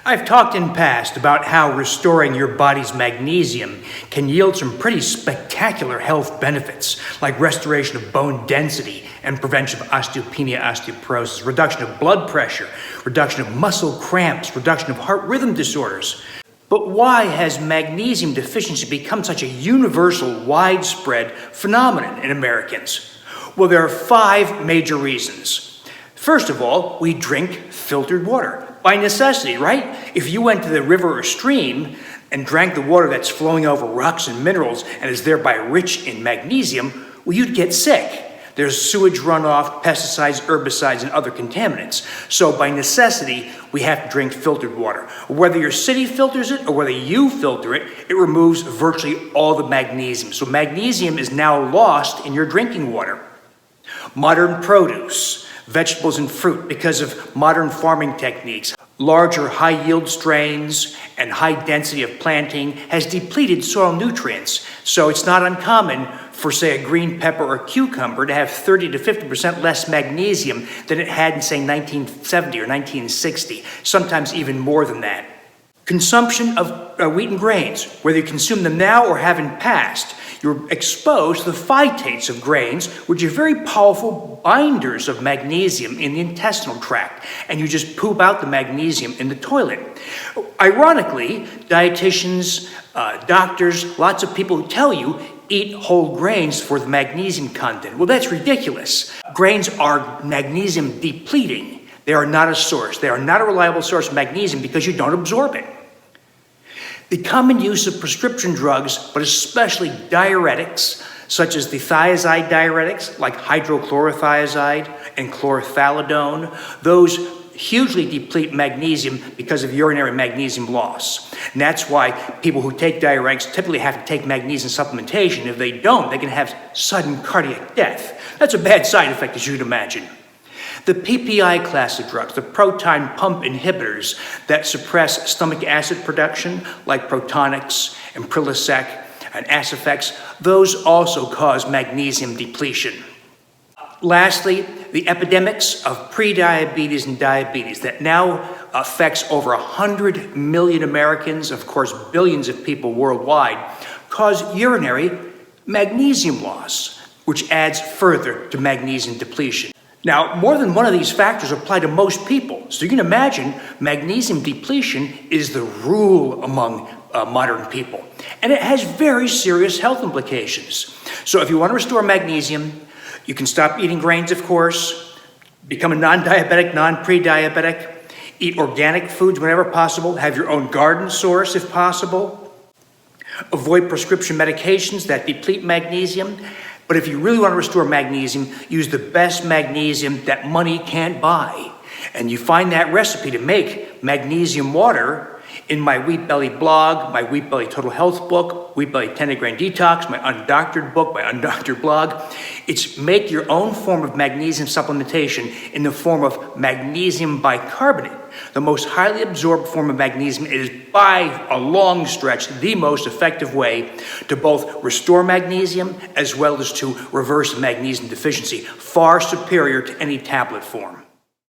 I've talked in past about how restoring your body's magnesium can yield some pretty spectacular health benefits, like restoration of bone density and prevention of osteopenia, osteoporosis, reduction of blood pressure, reduction of muscle cramps, reduction of heart rhythm disorders. But why has magnesium deficiency become such a universal, widespread phenomenon in Americans? Well, there are 5 major reasons. First of all, we drink filtered water. By necessity, right? If you went to the river or stream and drank the water that's flowing over rocks and minerals and is thereby rich in magnesium, well, you'd get sick. There's sewage runoff, pesticides, herbicides, and other contaminants. So by necessity, we have to drink filtered water. Whether your city filters it or whether you filter it, it removes virtually all the magnesium. So magnesium is now lost in your drinking water. Modern produce, vegetables and fruit, because of modern farming techniques, larger high-yield strains and high density of planting has depleted soil nutrients. So it's not uncommon for, say, a green pepper or cucumber to have 30 to 50% less magnesium than it had in, say, 1970 or 1960, sometimes even more than that. Consumption of wheat and grains, whether you consume them now or have in past, you're exposed to the phytates of grains, which are very powerful binders of magnesium in the intestinal tract, and you just poop out the magnesium in the toilet. Ironically, dietitians, doctors, lots of people who tell you eat whole grains for the magnesium content. Well, that's ridiculous. Grains are magnesium depleting. They are not a source. They are not a reliable source of magnesium because you don't absorb it. The common use of prescription drugs, but especially diuretics, such as the thiazide diuretics, like hydrochlorothiazide and chlorothalidone, those hugely deplete magnesium because of urinary magnesium loss. And that's why people who take diuretics typically have to take magnesium supplementation. If they don't, they can have sudden cardiac death. That's a bad side effect, as you'd imagine. The PPI class of drugs, the proton pump inhibitors that suppress stomach acid production, like Protonix and Prilosec and Acifex, those also cause magnesium depletion. Lastly, the epidemics of prediabetes and diabetes that now affects over 100 million Americans, of course billions of people worldwide, cause urinary magnesium loss, which adds further to magnesium depletion. Now, more than one of these factors apply to most people. So you can imagine magnesium depletion is the rule among modern people. And it has very serious health implications. So if you want to restore magnesium, you can stop eating grains, of course, become a non-diabetic, non-pre-diabetic, eat organic foods whenever possible, have your own garden source if possible, avoid prescription medications that deplete magnesium. But if you really want to restore magnesium, use the best magnesium that money can't buy. And you find that recipe to make magnesium water in my Wheat Belly blog, my Wheat Belly Total Health book, Wheat Belly 10-Day Grain Detox, my Undoctored book, my Undoctored blog. It's make your own form of magnesium supplementation in the form of magnesium bicarbonate, the most highly absorbed form of magnesium. It is by a long stretch the most effective way to both restore magnesium as well as to reverse magnesium deficiency, far superior to any tablet form.